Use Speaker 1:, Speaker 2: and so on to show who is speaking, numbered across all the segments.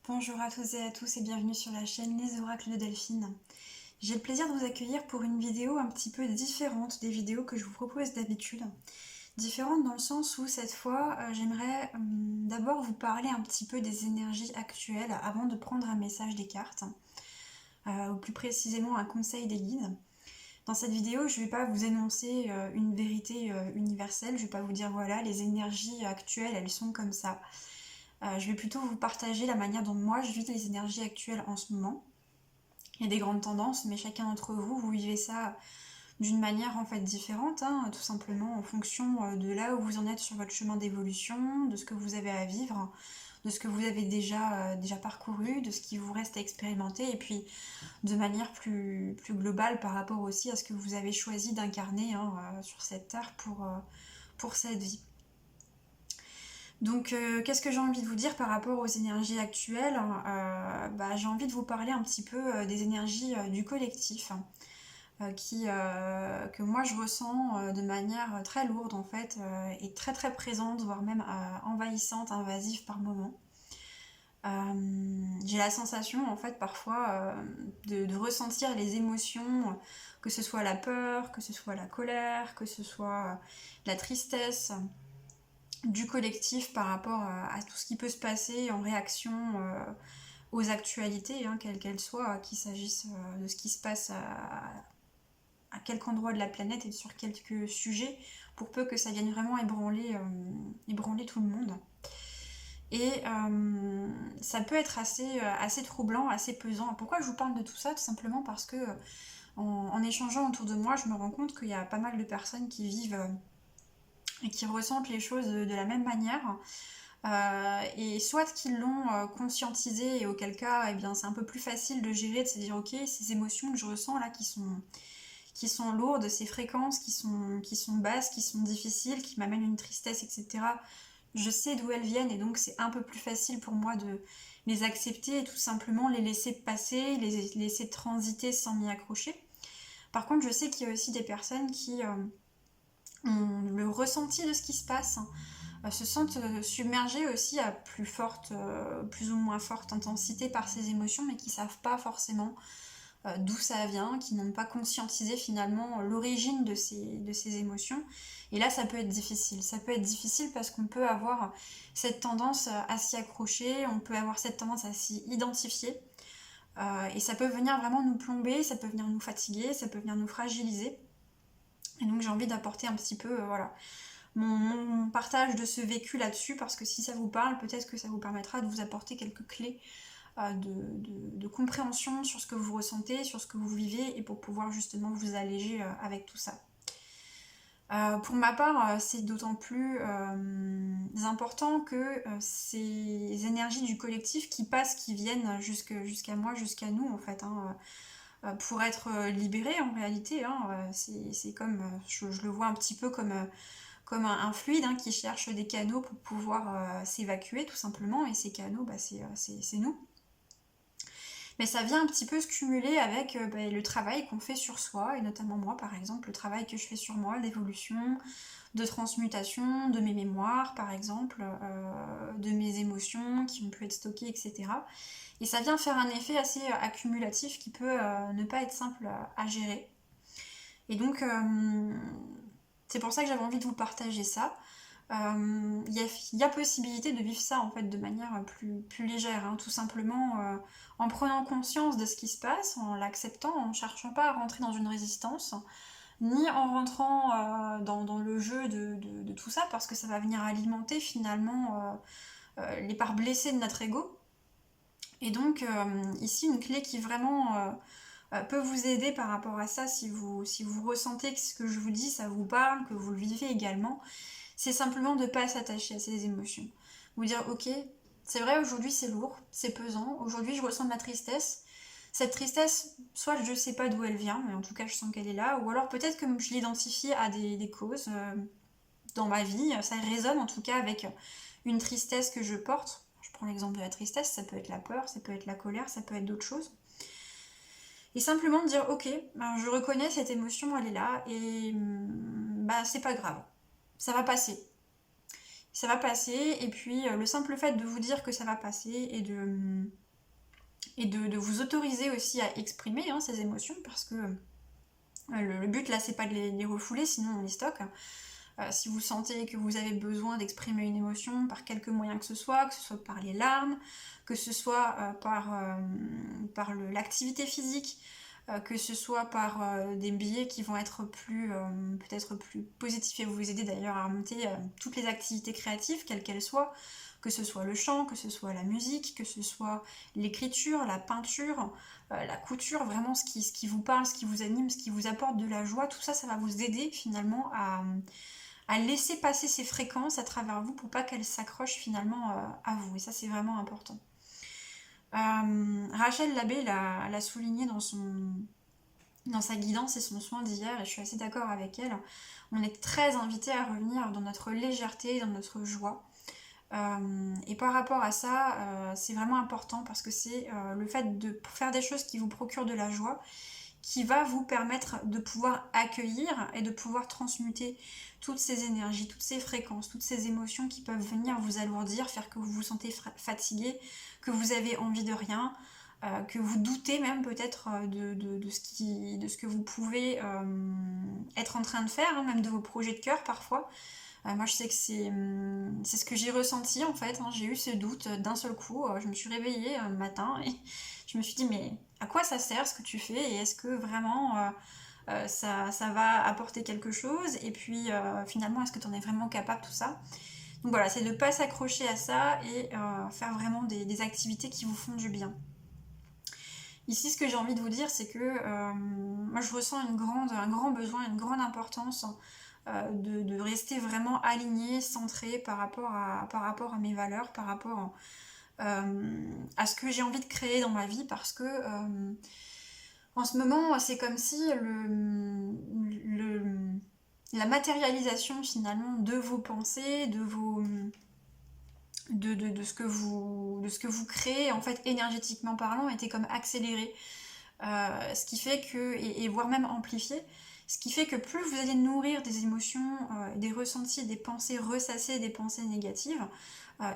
Speaker 1: Bonjour à toutes et à tous et bienvenue sur la chaîne Les Oracles de Delphine. J'ai le plaisir de vous accueillir pour une vidéo un petit peu différente des vidéos que je vous propose d'habitude. Différente dans le sens où cette fois j'aimerais d'abord vous parler un petit peu des énergies actuelles avant de prendre un message des cartes, ou plus précisément un conseil des guides. Dans cette vidéo, je ne vais pas vous énoncer une vérité universelle, je ne vais pas vous dire voilà, les énergies actuelles elles sont comme ça. Je vais plutôt vous partager la manière dont moi je vis les énergies actuelles en ce moment. Il y a des grandes tendances, mais chacun d'entre vous, vous vivez ça d'une manière en fait différente, hein, tout simplement en fonction de là où vous en êtes sur votre chemin d'évolution, de ce que vous avez à vivre, de ce que vous avez déjà parcouru, de ce qui vous reste à expérimenter, et puis de manière plus globale par rapport aussi à ce que vous avez choisi d'incarner sur cette terre pour cette vie. Donc qu'est-ce que j'ai envie de vous dire par rapport aux énergies actuelles? J'ai envie de vous parler un petit peu des énergies du collectif que moi je ressens de manière très lourde en fait et très très présente, voire même envahissante, invasive par moments. J'ai la sensation en fait parfois de ressentir les émotions, que ce soit la peur, que ce soit la colère, que ce soit la tristesse, du collectif par rapport à tout ce qui peut se passer en réaction aux actualités, hein, quelles qu'elles soient, qu'il s'agisse de ce qui se passe à quelque endroit de la planète et sur quelques sujets, pour peu que ça vienne vraiment ébranler tout le monde. Et ça peut être assez troublant, assez pesant. Pourquoi je vous parle de tout ça? Tout simplement parce que en échangeant autour de moi, je me rends compte qu'il y a pas mal de personnes qui vivent et qui ressentent les choses de la même manière. Et soit qu'ils l'ont conscientisé et auquel cas eh bien, c'est un peu plus facile de gérer, de se dire ok, ces émotions que je ressens là qui sont lourdes, ces fréquences qui sont basses, qui sont difficiles, qui m'amènent une tristesse, etc. Je sais d'où elles viennent et donc c'est un peu plus facile pour moi de les accepter et tout simplement les laisser passer, les laisser transiter sans m'y accrocher. Par contre, je sais qu'il y a aussi des personnes qui ont le ressenti de ce qui se passe, se sentent submergées aussi à plus ou moins forte intensité par ces émotions, mais qui savent pas forcément d'où ça vient, qui n'ont pas conscientisé finalement l'origine de ces émotions. Et là, ça peut être difficile. Ça peut être difficile parce qu'on peut avoir cette tendance à s'y accrocher, on peut avoir cette tendance à s'y identifier. Et ça peut venir vraiment nous plomber, ça peut venir nous fatiguer, ça peut venir nous fragiliser. Et donc j'ai envie d'apporter un petit peu mon partage de ce vécu là-dessus, parce que si ça vous parle, peut-être que ça vous permettra de vous apporter quelques clés de compréhension sur ce que vous ressentez, sur ce que vous vivez, et pour pouvoir justement vous alléger avec tout ça. Pour ma part, c'est d'autant plus important que ces énergies du collectif qui passent, qui viennent jusqu'à moi, jusqu'à nous en fait, hein, pour être libérées en réalité. Hein, c'est comme, je le vois un petit peu comme un fluide qui cherche des canaux pour pouvoir s'évacuer tout simplement, et ces canaux, c'est nous. Mais ça vient un petit peu se cumuler avec le travail qu'on fait sur soi, et notamment moi par exemple, le travail que je fais sur moi, d'évolution, de transmutation, de mes mémoires par exemple, de mes émotions qui ont pu être stockées, etc. Et ça vient faire un effet assez accumulatif qui peut ne pas être simple à gérer. Et donc c'est pour ça que j'avais envie de vous partager ça. Y a possibilité de vivre ça en fait de manière plus légère, hein, tout simplement en prenant conscience de ce qui se passe, en l'acceptant, en ne cherchant pas à rentrer dans une résistance, ni en rentrant dans le jeu de tout ça, parce que ça va venir alimenter finalement les parts blessées de notre ego. Et donc ici une clé qui vraiment peut vous aider par rapport à ça, si vous ressentez que ce que je vous dis ça vous parle, que vous le vivez également, c'est simplement de ne pas s'attacher à ces émotions. Vous dire ok, c'est vrai aujourd'hui c'est lourd, c'est pesant, aujourd'hui je ressens de la tristesse. Cette tristesse, soit je ne sais pas d'où elle vient, mais en tout cas je sens qu'elle est là, ou alors peut-être que je l'identifie à des causes dans ma vie, ça résonne en tout cas avec une tristesse que je porte. Je prends l'exemple de la tristesse, ça peut être la peur, ça peut être la colère, ça peut être d'autres choses. Et simplement dire ok, je reconnais cette émotion, elle est là, et c'est pas grave, ça va passer. ça va passer, et puis le simple fait de vous dire que ça va passer et de vous autoriser aussi à exprimer ces émotions, parce que le but là c'est pas de les refouler, sinon on les stocke. Si vous sentez que vous avez besoin d'exprimer une émotion par quelque moyen que ce soit par les larmes, que ce soit par l'activité physique, que ce soit par des biais qui vont être peut-être plus positifs et vous aider d'ailleurs à remonter toutes les activités créatives, quelles qu'elles soient, que ce soit le chant, que ce soit la musique, que ce soit l'écriture, la peinture, la couture, vraiment ce qui vous parle, ce qui vous anime, ce qui vous apporte de la joie, tout ça, ça va vous aider finalement à laisser passer ces fréquences à travers vous pour pas qu'elles s'accrochent finalement à vous. Et ça, c'est vraiment important. Rachel Labbé l'a souligné dans sa guidance et son soin d'hier, et je suis assez d'accord avec elle. On est très invité à revenir dans notre légèreté, dans notre joie. Et par rapport à ça, c'est vraiment important parce que c'est le fait de faire des choses qui vous procurent de la joie qui va vous permettre de pouvoir accueillir et de pouvoir transmuter toutes ces énergies, toutes ces fréquences, toutes ces émotions qui peuvent venir vous alourdir, faire que vous vous sentez fatigué, que vous avez envie de rien, que vous doutez même peut-être de ce que vous pouvez être en train de faire, même de vos projets de cœur parfois. Moi je sais que c'est ce que j'ai ressenti en fait, j'ai eu ce doute d'un seul coup, je me suis réveillée un matin et je me suis dit mais à quoi ça sert ce que tu fais et est-ce que vraiment ça va apporter quelque chose et puis finalement est-ce que tu en es vraiment capable, tout ça. Donc voilà, c'est de ne pas s'accrocher à ça et faire vraiment des activités qui vous font du bien. Ici ce que j'ai envie de vous dire c'est que moi je ressens un grand besoin, une grande importance de rester vraiment aligné, centré par rapport à mes valeurs, par rapport à ce que j'ai envie de créer dans ma vie, parce que en ce moment c'est comme si la matérialisation finalement de vos pensées, de ce que vous créez en fait énergétiquement parlant était comme accélérée. Ce qui fait que, et voire même amplifié, ce qui fait que plus vous allez nourrir des émotions, des ressentis, des pensées ressassées, des pensées négatives,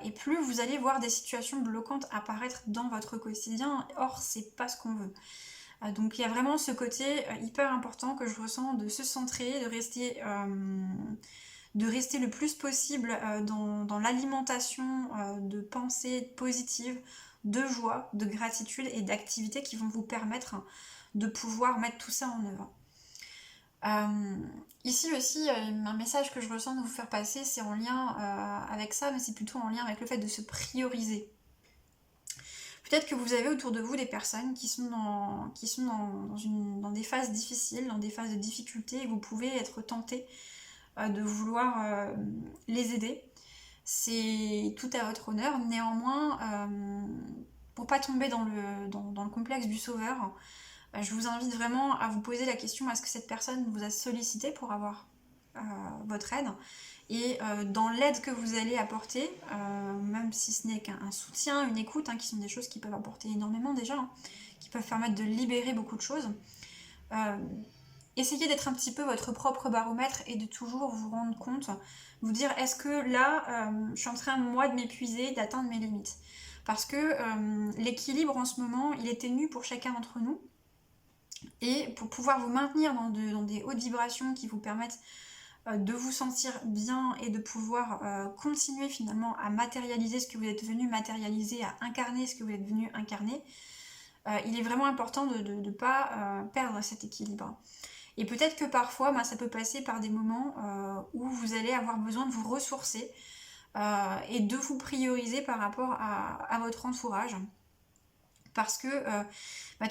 Speaker 1: et plus vous allez voir des situations bloquantes apparaître dans votre quotidien. Or, c'est pas ce qu'on veut. Donc il y a vraiment ce côté hyper important que je ressens de se centrer, de rester le plus possible dans l'alimentation de pensées positives, de joie, de gratitude et d'activités qui vont vous permettre de pouvoir mettre tout ça en œuvre. Ici aussi, un message que je ressens de vous faire passer, c'est en lien avec ça, mais c'est plutôt en lien avec le fait de se prioriser. Peut-être que vous avez autour de vous des personnes qui sont dans des phases difficiles, dans des phases de difficulté, et vous pouvez être tenté de vouloir les aider. C'est tout à votre honneur. Néanmoins, pour pas tomber dans le complexe du sauveur, je vous invite vraiment à vous poser la question, est-ce que cette personne vous a sollicité pour avoir votre aide? Et dans l'aide que vous allez apporter, même si ce n'est qu'un soutien, une écoute, qui sont des choses qui peuvent apporter énormément déjà, qui peuvent permettre de libérer beaucoup de choses, essayez d'être un petit peu votre propre baromètre et de toujours vous rendre compte, vous dire est-ce que là, je suis en train moi de m'épuiser, d'atteindre mes limites. Parce que l'équilibre en ce moment, il est ténu pour chacun d'entre nous. Et pour pouvoir vous maintenir dans des hautes vibrations qui vous permettent de vous sentir bien et de pouvoir continuer finalement à matérialiser ce que vous êtes venu matérialiser, à incarner ce que vous êtes venu incarner, il est vraiment important de ne pas perdre cet équilibre. Et peut-être que parfois, ça peut passer par des moments où vous allez avoir besoin de vous ressourcer et de vous prioriser par rapport à votre entourage. Parce que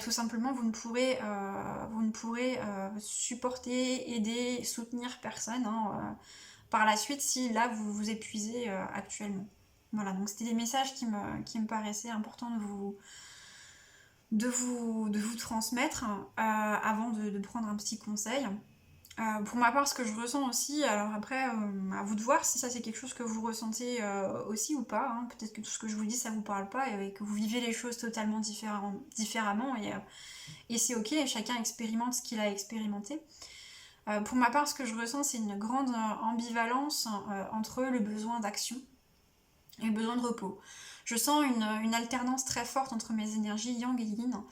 Speaker 1: tout simplement vous ne pourrez supporter, aider, soutenir personne par la suite si là vous vous épuisez actuellement. Voilà, donc c'était des messages qui me paraissaient importants de vous transmettre avant de prendre un petit conseil. Pour ma part, ce que je ressens aussi, alors après, à vous de voir si ça c'est quelque chose que vous ressentez aussi ou pas. Peut-être que tout ce que je vous dis ça vous parle pas et que vous vivez les choses totalement différemment et c'est ok, chacun expérimente ce qu'il a expérimenté. Pour ma part, ce que je ressens, c'est une grande ambivalence entre le besoin d'action et le besoin de repos. Je sens une alternance très forte entre mes énergies yang et yin,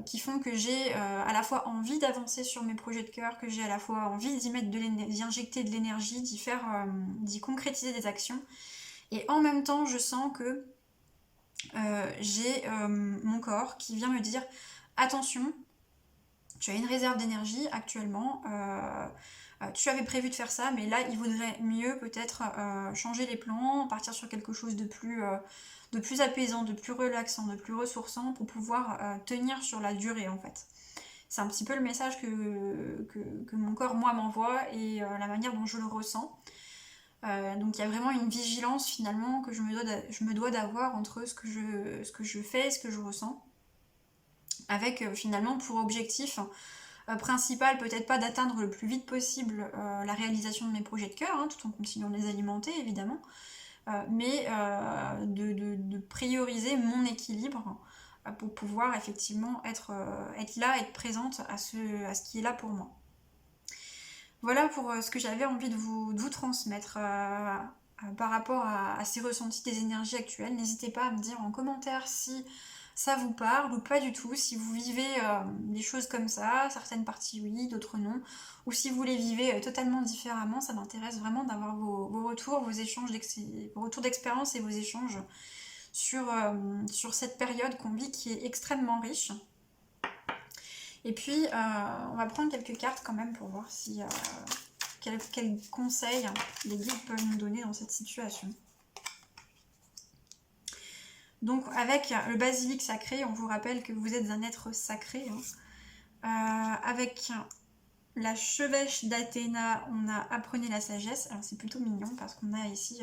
Speaker 1: qui font que j'ai à la fois envie d'avancer sur mes projets de cœur, que j'ai à la fois envie d'y injecter de l'énergie, d'y concrétiser des actions. Et en même temps, je sens que j'ai mon corps qui vient me dire attention, tu as une réserve d'énergie actuellement, tu avais prévu de faire ça, mais là il vaudrait mieux peut-être changer les plans, partir sur quelque chose de plus apaisant, de plus relaxant, de plus ressourçant pour pouvoir tenir sur la durée en fait. C'est un petit peu le message que mon corps moi m'envoie et la manière dont je le ressens. Donc il y a vraiment une vigilance finalement que je me dois d'avoir entre ce que je fais et ce que je ressens, avec finalement pour objectif principal peut-être pas d'atteindre le plus vite possible la réalisation de mes projets de cœur, hein, tout en continuant de les alimenter évidemment, mais de prioriser mon équilibre pour pouvoir effectivement être là, être présente à ce qui est là pour moi. Voilà pour ce que j'avais envie de vous transmettre par rapport à ces ressentis des énergies actuelles. N'hésitez pas à me dire en commentaire si ça vous parle ou pas du tout, si vous vivez des choses comme ça, certaines parties oui, d'autres non, ou si vous les vivez totalement différemment. Ça m'intéresse vraiment d'avoir vos retours, vos retours d'expérience et vos échanges sur cette période qu'on vit qui est extrêmement riche. Et puis, on va prendre quelques cartes quand même pour voir si quels conseils les guides peuvent nous donner dans cette situation. Donc, avec le basilic sacré, on vous rappelle que vous êtes un être sacré. Avec la chevêche d'Athéna, on a apprenez la sagesse. Alors, c'est plutôt mignon parce qu'on a ici...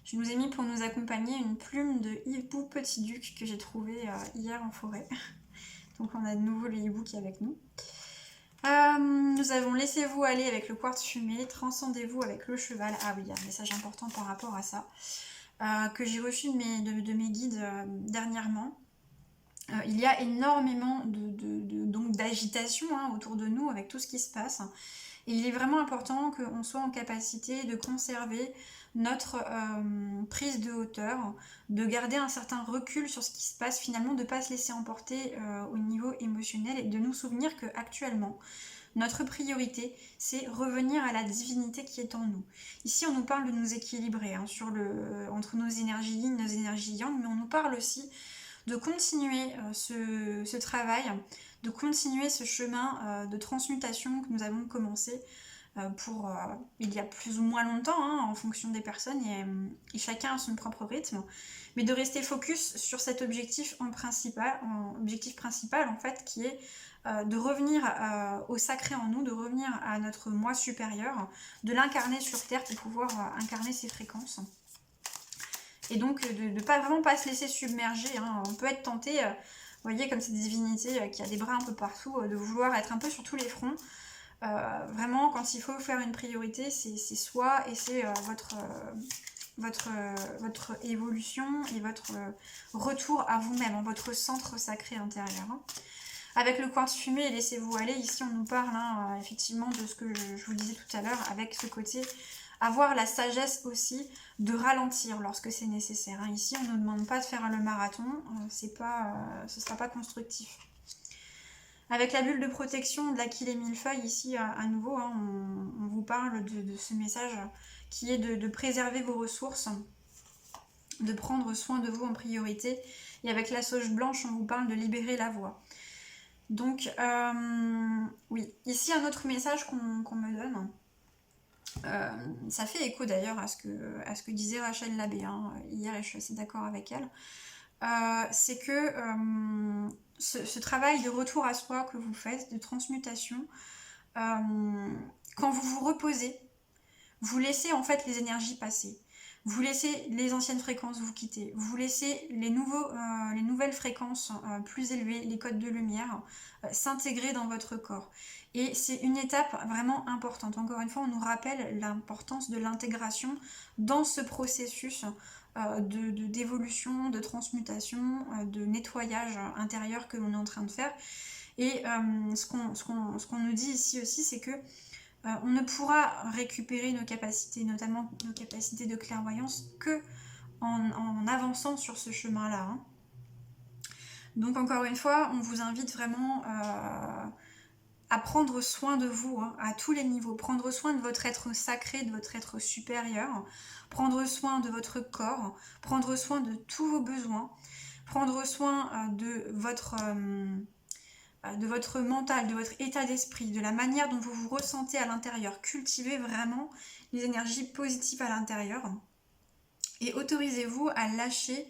Speaker 1: je nous ai mis pour nous accompagner une plume de hibou petit duc que j'ai trouvé hier en forêt. Donc on a de nouveau le hibou qui est avec nous. Nous avons laissez-vous aller avec le quartz fumé, transcendez-vous avec le cheval. Ah oui, il y a un message important par rapport à ça, que j'ai reçu de mes guides dernièrement. Il y a énormément d'agitation autour de nous avec tout ce qui se passe. Et il est vraiment important qu'on soit en capacité de conserver notre prise de hauteur, de garder un certain recul sur ce qui se passe finalement, de ne pas se laisser emporter au niveau émotionnel et de nous souvenir qu'actuellement, notre priorité, c'est revenir à la divinité qui est en nous. Ici, on nous parle de nous équilibrer entre nos énergies yin, nos énergies yang, mais on nous parle aussi de continuer ce travail, de continuer ce chemin de transmutation que nous avons commencé il y a plus ou moins longtemps, en fonction des personnes, et chacun a son propre rythme, mais de rester focus sur cet objectif principal en fait, qui est de revenir au sacré en nous, de revenir à notre moi supérieur, de l'incarner sur Terre pour pouvoir incarner ses fréquences. Et donc de ne vraiment pas se laisser submerger. On peut être tenté, vous voyez, comme cette divinité qui a des bras un peu partout, de vouloir être un peu sur tous les fronts. Vraiment, quand il faut faire une priorité, c'est soi et c'est votre évolution et votre retour à vous-même, votre centre sacré intérieur. Avec le quartz fumé, laissez-vous aller. Ici, on nous parle effectivement de ce que je vous disais tout à l'heure, avec ce côté avoir la sagesse aussi de ralentir lorsque c'est nécessaire. Ici, on ne nous demande pas de faire le marathon, ce ne sera pas constructif. Avec la bulle de protection de l'Aquile et millefeuille, ici, à nouveau, on vous parle de ce message qui est de préserver vos ressources, de prendre soin de vous en priorité. Et avec la sauge blanche, on vous parle de libérer la voie. Donc, oui, ici, un autre message qu'on me donne. Ça fait écho d'ailleurs à ce que disait Rachel Labbé hier, et je suis assez d'accord avec elle. C'est que ce travail de retour à soi que vous faites, de transmutation, quand vous vous reposez, vous laissez en fait les énergies passer. Vous laissez les anciennes fréquences vous quitter. Vous laissez les nouvelles fréquences plus élevées, les codes de lumière, s'intégrer dans votre corps. Et c'est une étape vraiment importante. Encore une fois, on nous rappelle l'importance de l'intégration dans ce processus d'évolution, de transmutation, de nettoyage intérieur que l'on est en train de faire. Et ce qu'on nous dit ici aussi, c'est que on ne pourra récupérer nos capacités, notamment nos capacités de clairvoyance, que en avançant sur ce chemin-là. Hein. Donc encore une fois, on vous invite vraiment à prendre soin de vous, hein, à tous les niveaux. Prendre soin de votre être sacré, de votre être supérieur. Prendre soin de votre corps. Prendre soin de tous vos besoins. Prendre soin de votre mental, de votre état d'esprit, de la manière dont vous vous ressentez à l'intérieur. Cultivez vraiment les énergies positives à l'intérieur. Et autorisez-vous à lâcher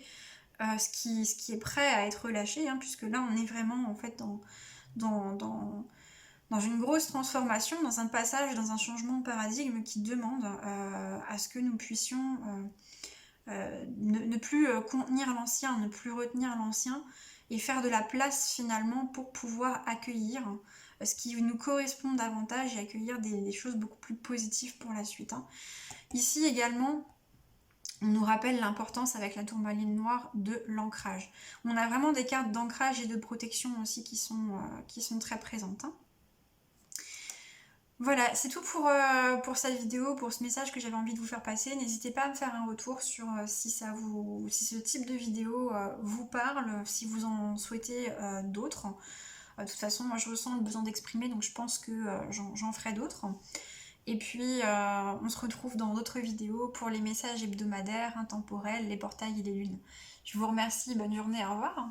Speaker 1: ce qui est prêt à être lâché, hein, puisque là on est vraiment en fait dans une grosse transformation, dans un passage, dans un changement de paradigme qui demande à ce que nous puissions ne plus contenir l'ancien, ne plus retenir l'ancien, et faire de la place finalement pour pouvoir accueillir ce qui nous correspond davantage et accueillir des choses beaucoup plus positives pour la suite. Hein. Ici également, on nous rappelle l'importance avec la tourmaline noire de l'ancrage. On a vraiment des cartes d'ancrage et de protection aussi qui sont très présentes. Hein. Voilà, c'est tout pour cette vidéo, pour ce message que j'avais envie de vous faire passer. N'hésitez pas à me faire un retour sur si ce type de vidéo vous parle, si vous en souhaitez d'autres. De toute façon, moi je ressens le besoin d'exprimer, donc je pense que j'en ferai d'autres. Et puis, on se retrouve dans d'autres vidéos pour les messages hebdomadaires, intemporels, les portails et les lunes. Je vous remercie, bonne journée, au revoir.